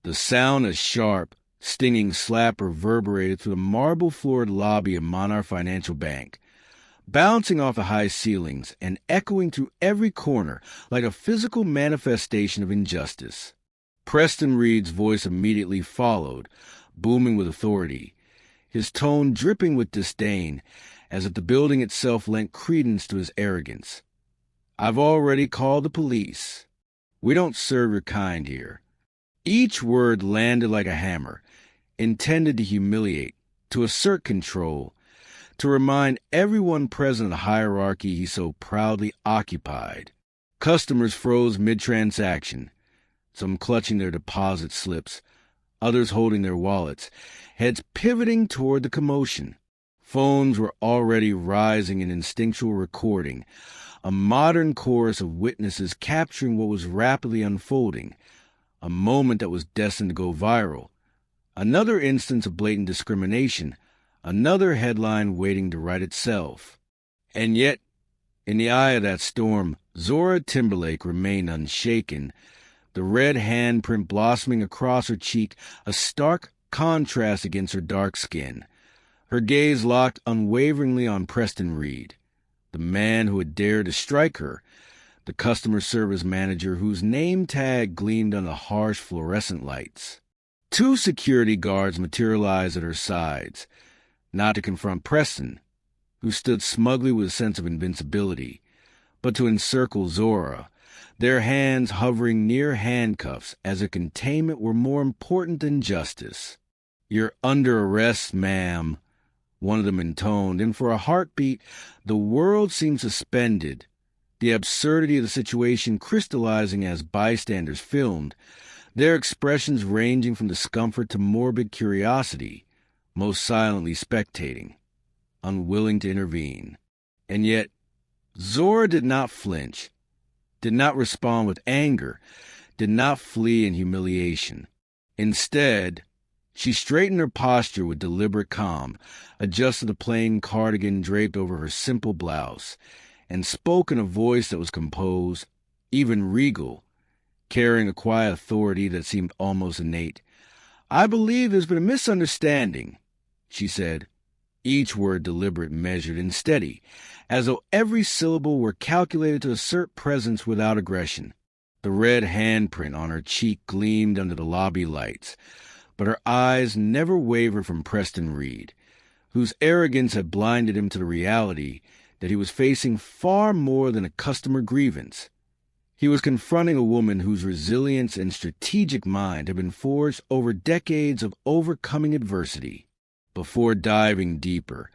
The sound of sharp, stinging slap reverberated through the marble-floored lobby of Monarch Financial Bank, bouncing off the high ceilings and echoing through every corner like a physical manifestation of injustice. Preston Reed's voice immediately followed, booming with authority, his tone dripping with disdain, as if the building itself lent credence to his arrogance. "I've already called the police. We don't serve your kind here." Each word landed like a hammer, intended to humiliate, to assert control, to remind everyone present of the hierarchy he so proudly occupied. Customers froze mid-transaction, some clutching their deposit slips, others holding their wallets, heads pivoting toward the commotion. Phones were already rising in instinctual recording, a modern chorus of witnesses capturing what was rapidly unfolding, a moment that was destined to go viral, another instance of blatant discrimination, another headline waiting to write itself. And yet, in the eye of that storm, Zora Timberlake remained unshaken, the red handprint blossoming across her cheek, a stark contrast against her dark skin. Her gaze locked unwaveringly on Preston Reed, the man who had dared to strike her, the customer service manager whose name tag gleamed under the harsh fluorescent lights. Two security guards materialized at her sides, not to confront Preston, who stood smugly with a sense of invincibility, but to encircle Zora, their hands hovering near handcuffs as if containment were more important than justice. "You're under arrest, ma'am," one of them intoned, and for a heartbeat the world seemed suspended, the absurdity of the situation crystallizing as bystanders filmed, their expressions ranging from discomfort to morbid curiosity, most silently spectating, unwilling to intervene. And yet, Zora did not flinch, did not respond with anger, did not flee in humiliation. Instead, she straightened her posture with deliberate calm, adjusted the plain cardigan draped over her simple blouse, and spoke in a voice that was composed, even regal, carrying a quiet authority that seemed almost innate. "I believe there's been a misunderstanding," she said, each word deliberate, measured, and steady, as though every syllable were calculated to assert presence without aggression. The red handprint on her cheek gleamed under the lobby lights, but her eyes never wavered from Preston Reed, whose arrogance had blinded him to the reality that he was facing far more than a customer grievance. He was confronting a woman whose resilience and strategic mind had been forged over decades of overcoming adversity. Before diving deeper,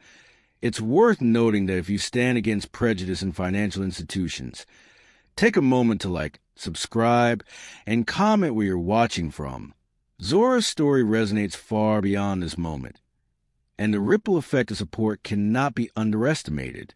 it's worth noting that if you stand against prejudice in financial institutions, take a moment to subscribe, and comment where you're watching from. Zora's story resonates far beyond this moment, and the ripple effect of support cannot be underestimated.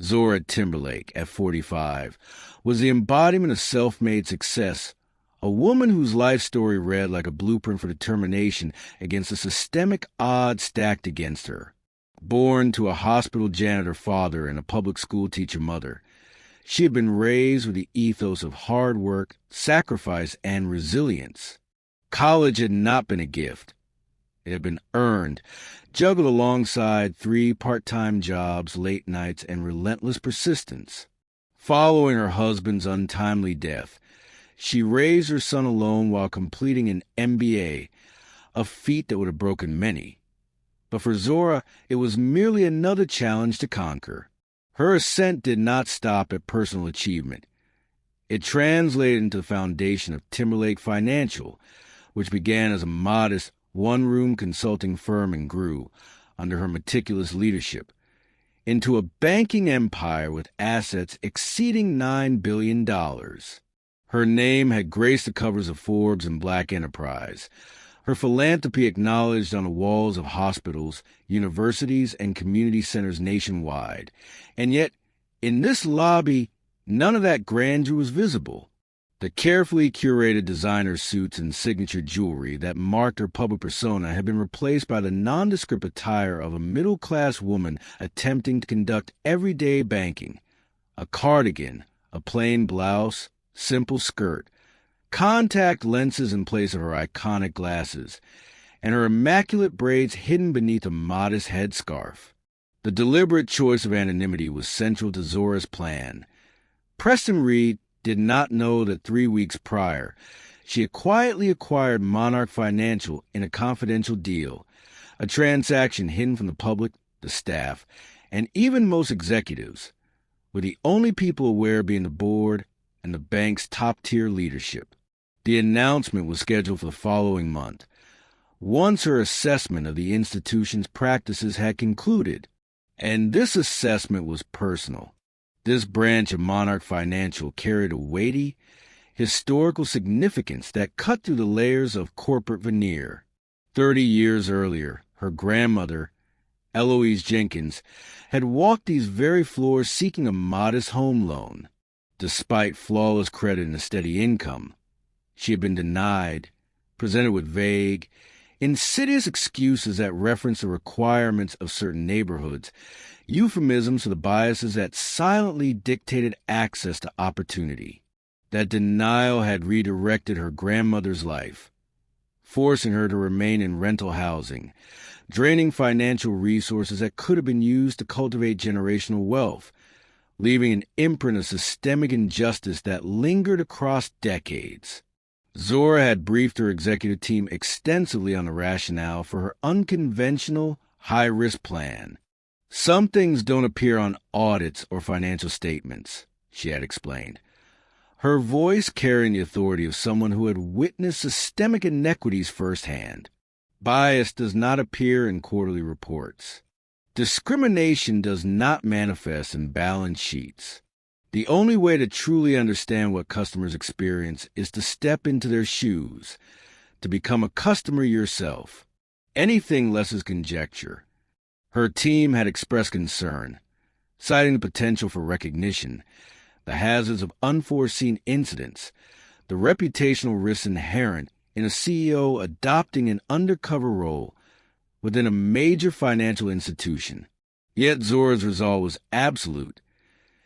Zora Timberlake, at 45, was the embodiment of self-made success, a woman whose life story read like a blueprint for determination against the systemic odds stacked against her. Born to a hospital janitor father and a public school teacher mother, she had been raised with the ethos of hard work, sacrifice, and resilience. College had not been a gift. It had been earned, juggled alongside 3 part-time jobs, late nights, and relentless persistence. Following her husband's untimely death, she raised her son alone while completing an MBA, a feat that would have broken many. But for Zora, it was merely another challenge to conquer. Her ascent did not stop at personal achievement. It translated into the foundation of Timberlake Financial, which began as a modest one-room consulting firm and grew, under her meticulous leadership, into a banking empire with assets exceeding $9 billion. Her name had graced the covers of Forbes and Black Enterprise, her philanthropy acknowledged on the walls of hospitals, universities, and community centers nationwide. And yet, in this lobby, none of that grandeur was visible. The carefully curated designer suits and signature jewelry that marked her public persona had been replaced by the nondescript attire of a middle-class woman attempting to conduct everyday banking. A cardigan, a plain blouse, simple skirt, contact lenses in place of her iconic glasses, and her immaculate braids hidden beneath a modest headscarf. The deliberate choice of anonymity was central to Zora's plan. Preston Reed did not know that 3 weeks prior, she had quietly acquired Monarch Financial in a confidential deal, a transaction hidden from the public, the staff, and even most executives, with the only people aware being the board and the bank's top-tier leadership. The announcement was scheduled for the following month, once her assessment of the institution's practices had concluded. And this assessment was personal. This branch of Monarch Financial carried a weighty, historical significance that cut through the layers of corporate veneer. 30 years earlier, her grandmother, Eloise Jenkins, had walked these very floors seeking a modest home loan. Despite flawless credit and a steady income, she had been denied, presented with vague, insidious excuses that reference the requirements of certain neighborhoods, euphemisms for the biases that silently dictated access to opportunity. That denial had redirected her grandmother's life, forcing her to remain in rental housing, draining financial resources that could have been used to cultivate generational wealth, leaving an imprint of systemic injustice that lingered across decades. Zora had briefed her executive team extensively on the rationale for her unconventional, high-risk plan. Some things don't appear on audits or financial statements, she had explained, her voice carrying the authority of someone who had witnessed systemic inequities firsthand. Bias does not appear in quarterly reports. Discrimination does not manifest in balance sheets. The only way to truly understand what customers experience is to step into their shoes, to become a customer yourself. Anything less is conjecture. Her team had expressed concern, citing the potential for recognition, the hazards of unforeseen incidents, the reputational risks inherent in a CEO adopting an undercover role within a major financial institution. Yet Zora's resolve was absolute.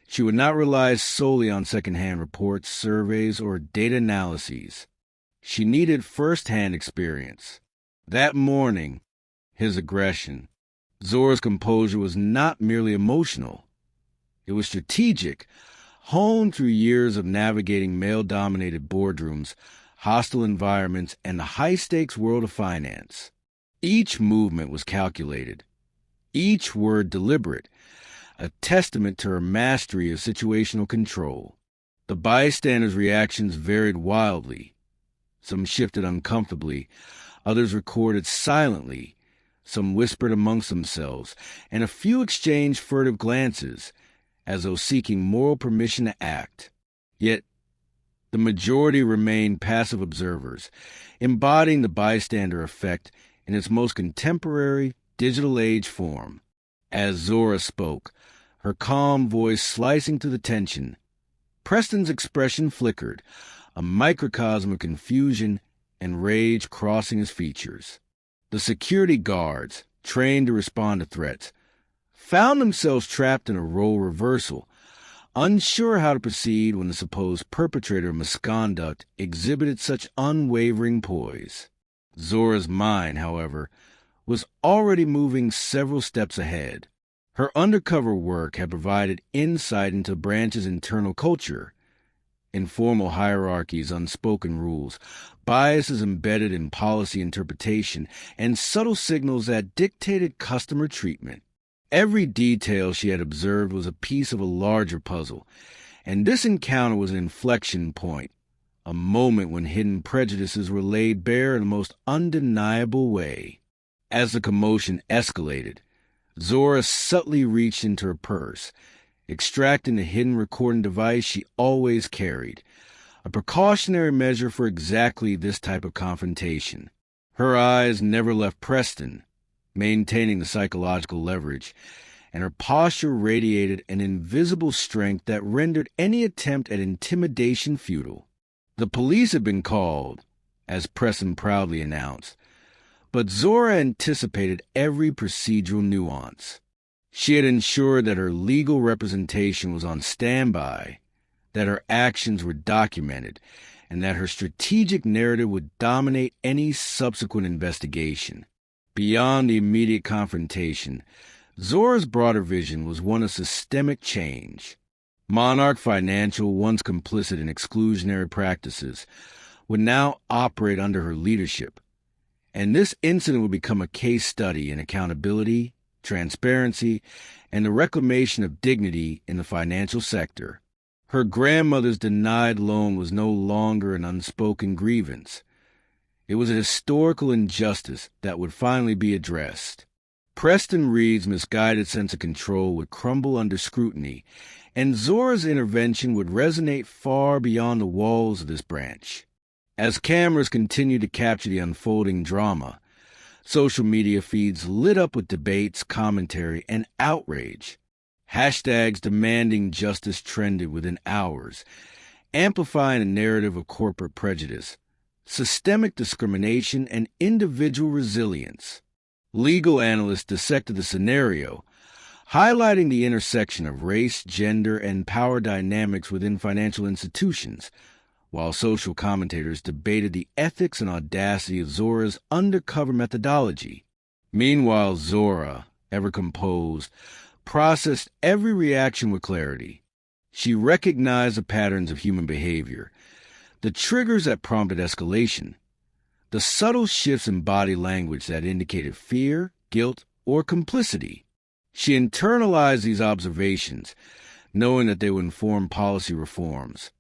She would not rely solely on second-hand reports, surveys, or data analyses. She needed first-hand experience. That morning, his aggression, Zora's composure was not merely emotional. It was strategic, honed through years of navigating male-dominated boardrooms, hostile environments, and the high-stakes world of finance. Each movement was calculated, each word deliberate, a testament to her mastery of situational control. The bystanders' reactions varied wildly. Some shifted uncomfortably, others recorded silently, some whispered amongst themselves, and a few exchanged furtive glances, as though seeking moral permission to act. Yet the majority remained passive observers, embodying the bystander effect in its most contemporary, digital age form. As Zora spoke, her calm voice slicing through the tension, Preston's expression flickered, a microcosm of confusion and rage crossing his features. The security guards, trained to respond to threats, found themselves trapped in a role reversal, unsure how to proceed when the supposed perpetrator of misconduct exhibited such unwavering poise. Zora's mind, however, was already moving several steps ahead. Her undercover work had provided insight into the branch's internal culture, informal hierarchies, unspoken rules, biases embedded in policy interpretation, and subtle signals that dictated customer treatment. Every detail she had observed was a piece of a larger puzzle, and this encounter was an inflection point, a moment when hidden prejudices were laid bare in the most undeniable way. As the commotion escalated, Zora subtly reached into her purse, extracting the hidden recording device she always carried, a precautionary measure for exactly this type of confrontation. Her eyes never left Preston, maintaining the psychological leverage, and her posture radiated an invisible strength that rendered any attempt at intimidation futile. The police had been called, as Preston proudly announced, but Zora anticipated every procedural nuance. She had ensured that her legal representation was on standby, that her actions were documented, and that her strategic narrative would dominate any subsequent investigation. Beyond the immediate confrontation, Zora's broader vision was one of systemic change. Monarch Financial, once complicit in exclusionary practices, would now operate under her leadership, and this incident would become a case study in accountability, transparency, and the reclamation of dignity in the financial sector. Her grandmother's denied loan was no longer an unspoken grievance. It was a historical injustice that would finally be addressed. Preston Reed's misguided sense of control would crumble under scrutiny, and Zora's intervention would resonate far beyond the walls of this branch. As cameras continued to capture the unfolding drama, social media feeds lit up with debates, commentary, and outrage. Hashtags demanding justice trended within hours, amplifying a narrative of corporate prejudice, systemic discrimination, and individual resilience. Legal analysts dissected the scenario, highlighting the intersection of race, gender, and power dynamics within financial institutions, while social commentators debated the ethics and audacity of Zora's undercover methodology. Meanwhile, Zora, ever composed, processed every reaction with clarity. She recognized the patterns of human behavior, the triggers that prompted escalation, the subtle shifts in body language that indicated fear, guilt, or complicity. She internalized these observations, knowing that they would inform policy reforms,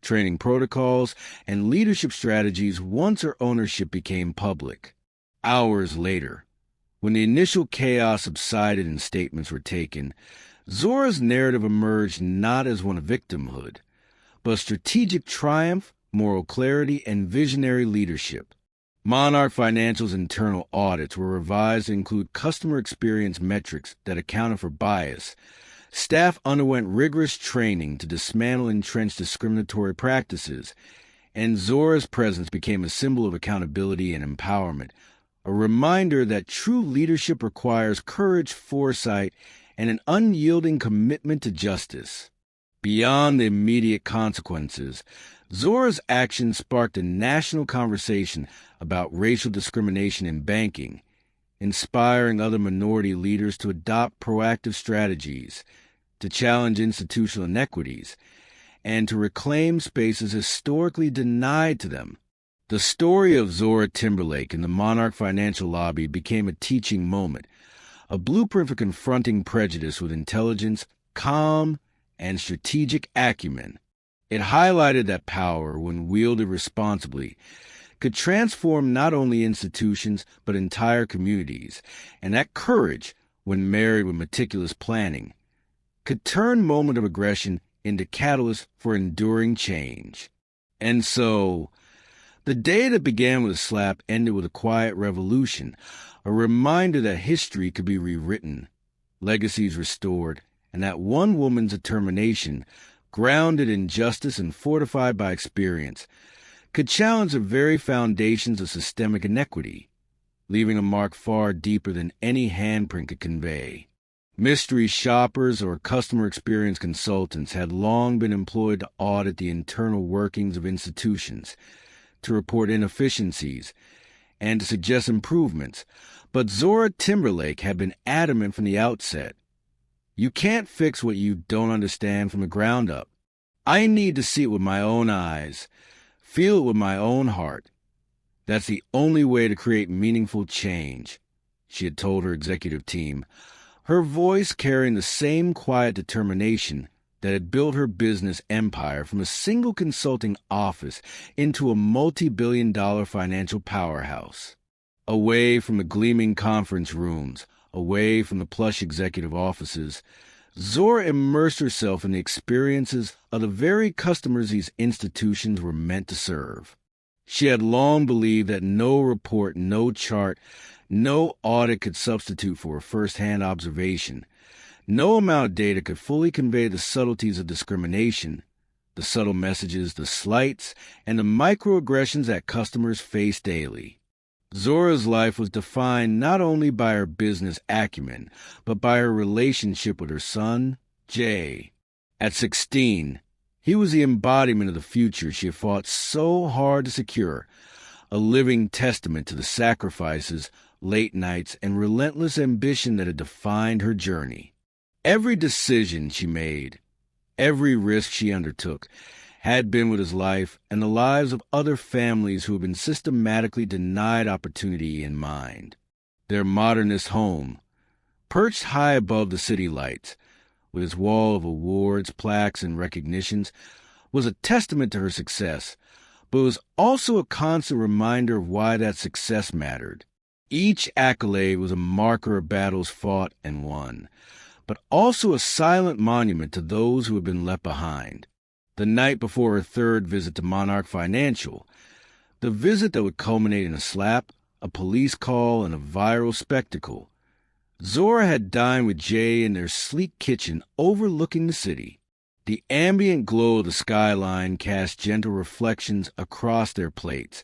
training protocols, and leadership strategies once her ownership became public. Hours later, when the initial chaos subsided and statements were taken, Zora's narrative emerged not as one of victimhood, but strategic triumph, moral clarity, and visionary leadership. Monarch Financial's internal audits were revised to include customer experience metrics that accounted for bias. Staff underwent rigorous training to dismantle entrenched discriminatory practices, and Zora's presence became a symbol of accountability and empowerment, a reminder that true leadership requires courage, foresight, and an unyielding commitment to justice. Beyond the immediate consequences, Zora's actions sparked a national conversation about racial discrimination in banking, inspiring other minority leaders to adopt proactive strategies, to challenge institutional inequities, and to reclaim spaces historically denied to them. The story of Zora Timberlake in the Monarch Financial lobby became a teaching moment, a blueprint for confronting prejudice with intelligence, calm, and strategic acumen. It highlighted that power, when wielded responsibly, could transform not only institutions but entire communities, and that courage, when married with meticulous planning, could turn moment of aggression into catalyst for enduring change. And so, the day that began with a slap ended with a quiet revolution, a reminder that history could be rewritten, legacies restored, and that one woman's determination, grounded in justice and fortified by experience, could challenge the very foundations of systemic inequity, leaving a mark far deeper than any handprint could convey. Mystery shoppers or customer experience consultants had long been employed to audit the internal workings of institutions, to report inefficiencies, and to suggest improvements, but Zora Timberlake had been adamant from the outset. You can't fix what you don't understand from the ground up. I need to see it with my own eyes, feel it with my own heart. That's the only way to create meaningful change, she had told her executive team, her voice carrying the same quiet determination that had built her business empire from a single consulting office into a multi-billion-dollar financial powerhouse. Away from the gleaming conference rooms, away from the plush executive offices, Zora immersed herself in the experiences of the very customers these institutions were meant to serve. She had long believed that no report, no chart, no audit could substitute for a first-hand observation. No amount of data could fully convey the subtleties of discrimination, the subtle messages, the slights, and the microaggressions that customers face daily. Zora's life was defined not only by her business acumen, but by her relationship with her son, Jay. At 16, He was the embodiment of the future she had fought so hard to secure, a living testament to the sacrifices, late nights, and relentless ambition that had defined her journey. Every decision she made, every risk she undertook, had been with his life and the lives of other families who had been systematically denied opportunity in mind. Their modernist home, perched high above the city lights, with its wall of awards, plaques, and recognitions, was a testament to her success, but was also a constant reminder of why that success mattered. Each accolade was a marker of battles fought and won, but also a silent monument to those who had been left behind. The night before her third visit to Monarch Financial, the visit that would culminate in a slap, a police call, and a viral spectacle, Zora had dined with Jay in their sleek kitchen overlooking the city. The ambient glow of the skyline cast gentle reflections across their plates,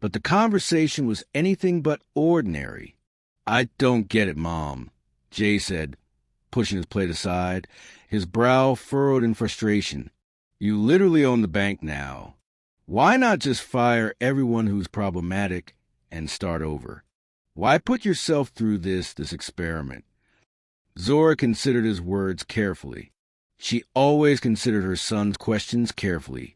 but the conversation was anything but ordinary. "I don't get it, Mom," Jay said, pushing his plate aside, his brow furrowed in frustration. "You literally own the bank now. Why not just fire everyone who's problematic and start over? Why put yourself through this experiment?" Zora considered his words carefully. She always considered her son's questions carefully,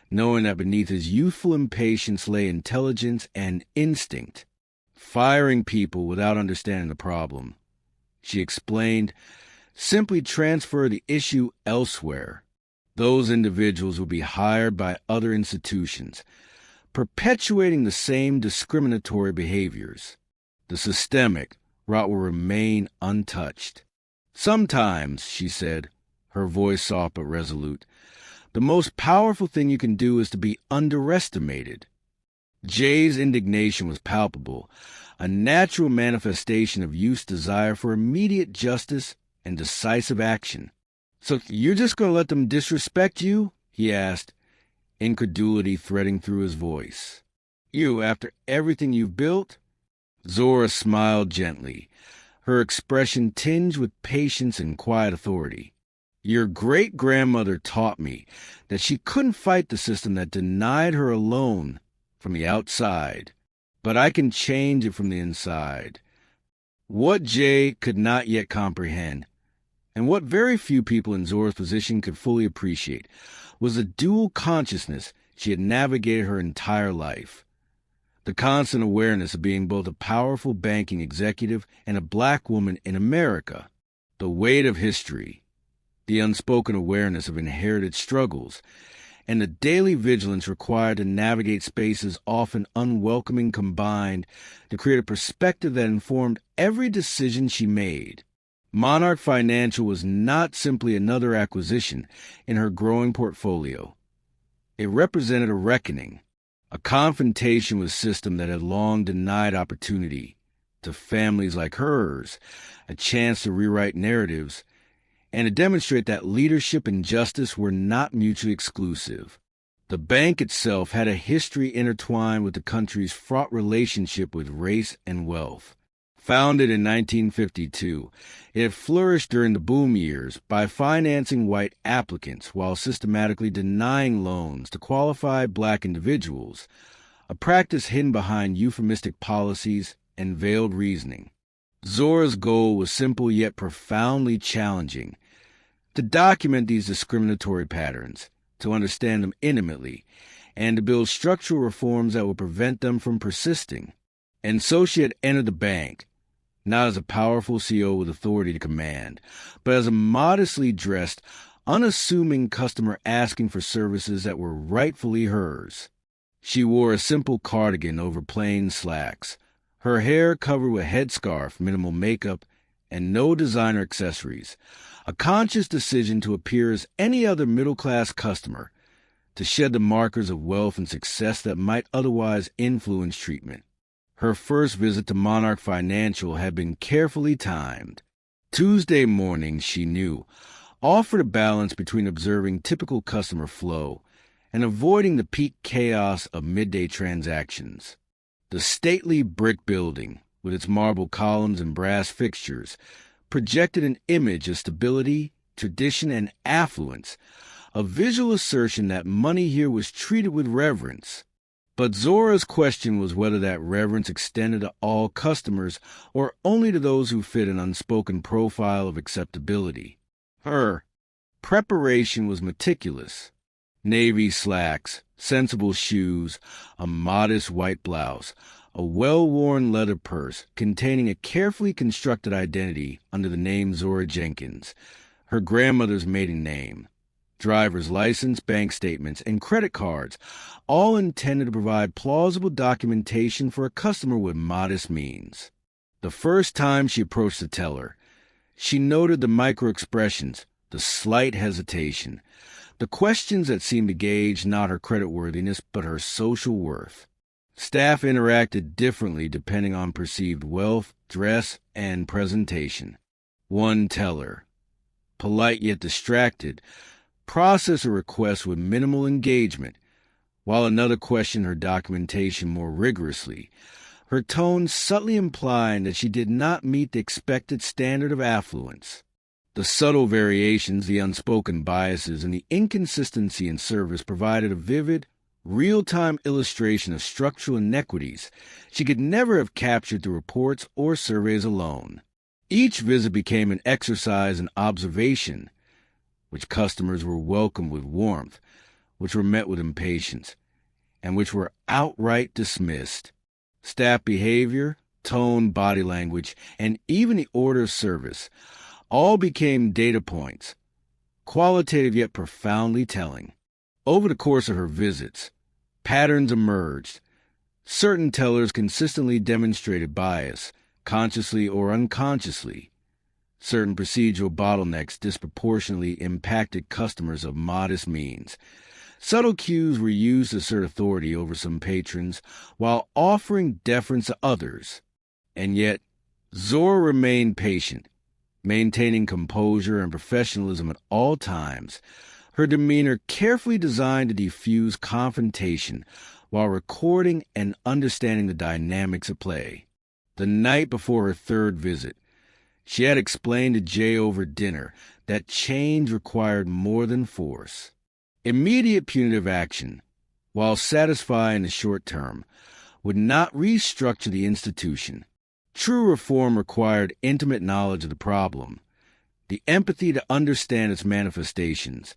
knowing that beneath his youthful impatience lay intelligence and instinct. Firing people without understanding the problem, she explained, simply transfer the issue elsewhere. Those individuals would be hired by other institutions, perpetuating the same discriminatory behaviors. The systemic rot will remain untouched. "Sometimes," she said, her voice soft but resolute, "the most powerful thing you can do is to be underestimated." Jay's indignation was palpable, a natural manifestation of youth's desire for immediate justice and decisive action. "So you're just going to let them disrespect you?" he asked, incredulity threading through his voice. "You, after everything you've built?" Zora smiled gently, her expression tinged with patience and quiet authority. "Your great-grandmother taught me that she couldn't fight the system that denied her alone from the outside, but I can change it from the inside." What Jay could not yet comprehend, and what very few people in Zora's position could fully appreciate, was the dual consciousness she had navigated her entire life. The constant awareness of being both a powerful banking executive and a black woman in America, the weight of history, the unspoken awareness of inherited struggles, and the daily vigilance required to navigate spaces often unwelcoming combined to create a perspective that informed every decision she made. Monarch Financial was not simply another acquisition in her growing portfolio. It represented a reckoning, a confrontation with a system that had long denied opportunity to families like hers, a chance to rewrite narratives, and to demonstrate that leadership and justice were not mutually exclusive. The bank itself had a history intertwined with the country's fraught relationship with race and wealth. Founded in 1952, it had flourished during the boom years by financing white applicants while systematically denying loans to qualified black individuals, a practice hidden behind euphemistic policies and veiled reasoning. Zora's goal was simple yet profoundly challenging: to document these discriminatory patterns, to understand them intimately, and to build structural reforms that would prevent them from persisting. And so she had entered the bank, not as a powerful CEO with authority to command, but as a modestly dressed, unassuming customer asking for services that were rightfully hers. She wore a simple cardigan over plain slacks, her hair covered with headscarf, minimal makeup, and no designer accessories, a conscious decision to appear as any other middle-class customer, to shed the markers of wealth and success that might otherwise influence treatment. Her first visit to Monarch Financial had been carefully timed. Tuesday mornings, she knew, offered a balance between observing typical customer flow and avoiding the peak chaos of midday transactions. The stately brick building, with its marble columns and brass fixtures, projected an image of stability, tradition, and affluence, a visual assertion that money here was treated with reverence. But Zora's question was whether that reverence extended to all customers or only to those who fit an unspoken profile of acceptability. Her preparation was meticulous. Navy slacks, sensible shoes, a modest white blouse, a well-worn leather purse containing a carefully constructed identity under the name Zora Jenkins, her grandmother's maiden name, driver's license, bank statements, and credit cards, all intended to provide plausible documentation for a customer with modest means. The first time she approached the teller, she noted the micro-expressions, the slight hesitation, the questions that seemed to gauge not her creditworthiness but her social worth. Staff interacted differently depending on perceived wealth, dress, and presentation. One teller, polite yet distracted, processed a request with minimal engagement, while another questioned her documentation more rigorously, her tone subtly implying that she did not meet the expected standard of affluence. The subtle variations, the unspoken biases, and the inconsistency in service provided a vivid, real-time illustration of structural inequities she could never have captured through reports or surveys alone. Each visit became an exercise in observation, which customers were welcomed with warmth, which were met with impatience, and which were outright dismissed. Staff behavior, tone, body language, and even the order of service all became data points, qualitative yet profoundly telling. Over the course of her visits, patterns emerged. Certain tellers consistently demonstrated bias, consciously or unconsciously. Certain procedural bottlenecks disproportionately impacted customers of modest means. Subtle cues were used to assert authority over some patrons while offering deference to others. And yet, Zora remained patient, maintaining composure and professionalism at all times, her demeanor carefully designed to diffuse confrontation while recording and understanding the dynamics at play. The night before her third visit, she had explained to Jay over dinner that change required more than force. Immediate punitive action, while satisfying in the short term, would not restructure the institution. True reform required intimate knowledge of the problem, the empathy to understand its manifestations,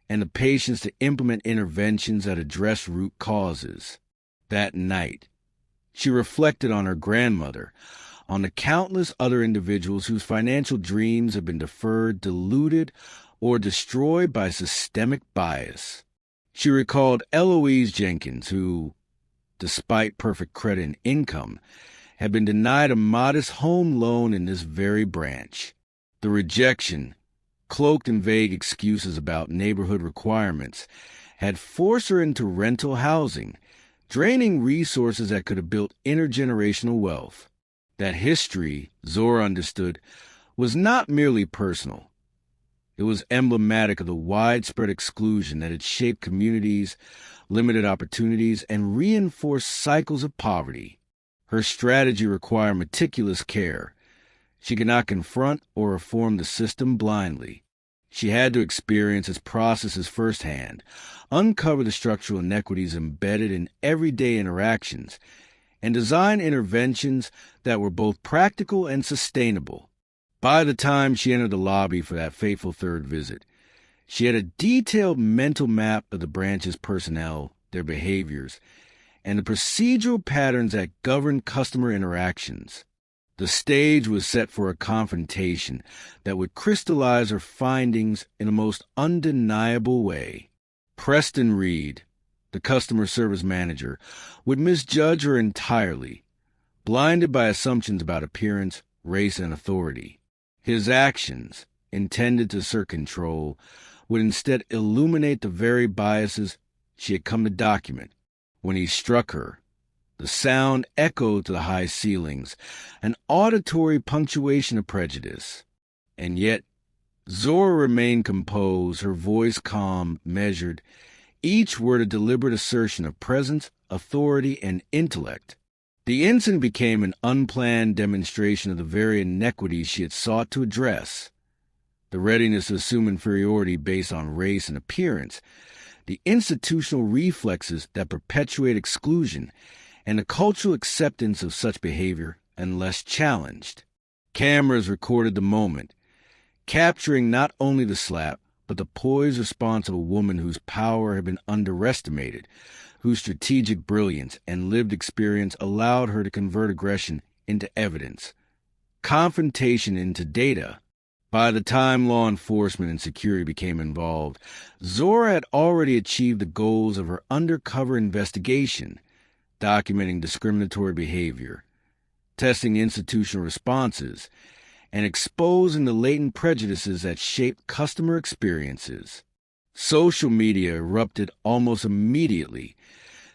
and the patience to implement interventions that address root causes. That night, she reflected on her grandmother, on the countless other individuals whose financial dreams had been deferred, diluted, or destroyed by systemic bias. She recalled Eloise Jenkins, who, despite perfect credit and income, had been denied a modest home loan in this very branch. The rejection, cloaked in vague excuses about neighborhood requirements, had forced her into rental housing, draining resources that could have built intergenerational wealth. That history, Zora understood, was not merely personal. It was emblematic of the widespread exclusion that had shaped communities, limited opportunities, and reinforced cycles of poverty. Her strategy required meticulous care. She could not confront or reform the system blindly. She had to experience its processes firsthand, uncover the structural inequities embedded in everyday interactions, and design interventions that were both practical and sustainable. By the time she entered the lobby for that fateful third visit, she had a detailed mental map of the branch's personnel, their behaviors, and the procedural patterns that govern customer interactions. The stage was set for a confrontation that would crystallize her findings in a most undeniable way. Preston Reed, the customer service manager, would misjudge her entirely, blinded by assumptions about appearance, race, and authority. His actions, intended to assert control, would instead illuminate the very biases she had come to document. When he struck her, the sound echoed to the high ceilings, an auditory punctuation of prejudice. And yet, Zora remained composed, her voice calm, measured, each word a deliberate assertion of presence, authority, and intellect. The incident became an unplanned demonstration of the very inequities she had sought to address. the readiness to assume inferiority based on race and appearance, the institutional reflexes that perpetuate exclusion, and the cultural acceptance of such behavior unless challenged. Cameras recorded the moment, capturing not only the slap, but the poised response of a woman whose power had been underestimated, whose strategic brilliance and lived experience allowed her to convert aggression into evidence, confrontation into data. By the time law enforcement and security became involved, Zora had already achieved the goals of her undercover investigation, documenting discriminatory behavior, testing institutional responses, and exposing the latent prejudices that shaped customer experiences. Social media erupted almost immediately,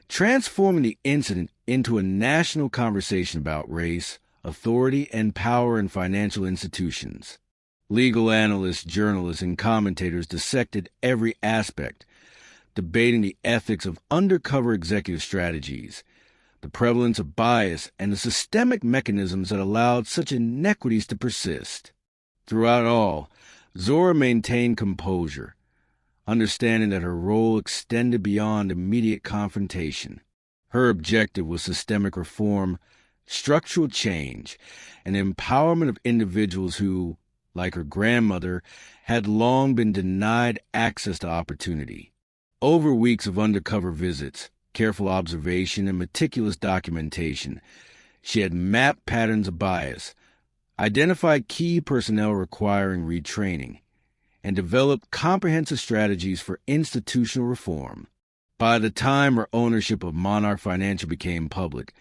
transforming the incident into a national conversation about race, authority, and power in financial institutions. Legal analysts, journalists, and commentators dissected every aspect, debating the ethics of undercover executive strategies, the prevalence of bias, and the systemic mechanisms that allowed such inequities to persist. Throughout all, Zora maintained composure, understanding that her role extended beyond immediate confrontation. Her objective was systemic reform, structural change, and empowerment of individuals who, like her grandmother, had long been denied access to opportunity. Over weeks of undercover visits, careful observation, and meticulous documentation, she had mapped patterns of bias, identified key personnel requiring retraining, and developed comprehensive strategies for institutional reform. By the time her ownership of Monarch Financial became public,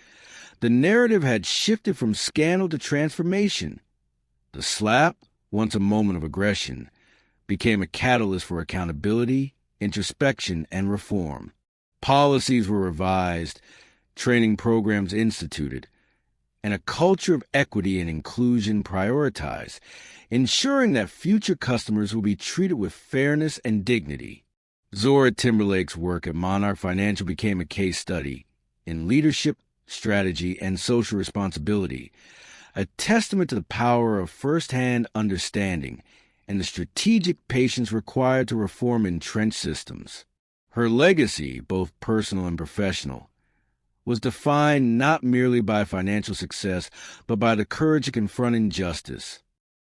the narrative had shifted from scandal to transformation. The slap, once a moment of aggression, became a catalyst for accountability, introspection, and reform. Policies were revised, training programs instituted, and a culture of equity and inclusion prioritized, ensuring that future customers will be treated with fairness and dignity. Zora Timberlake's work at Monarch Financial became a case study in leadership, strategy, and social responsibility, a testament to the power of first-hand understanding and the strategic patience required to reform entrenched systems. Her legacy, both personal and professional, was defined not merely by financial success, but by the courage to confront injustice,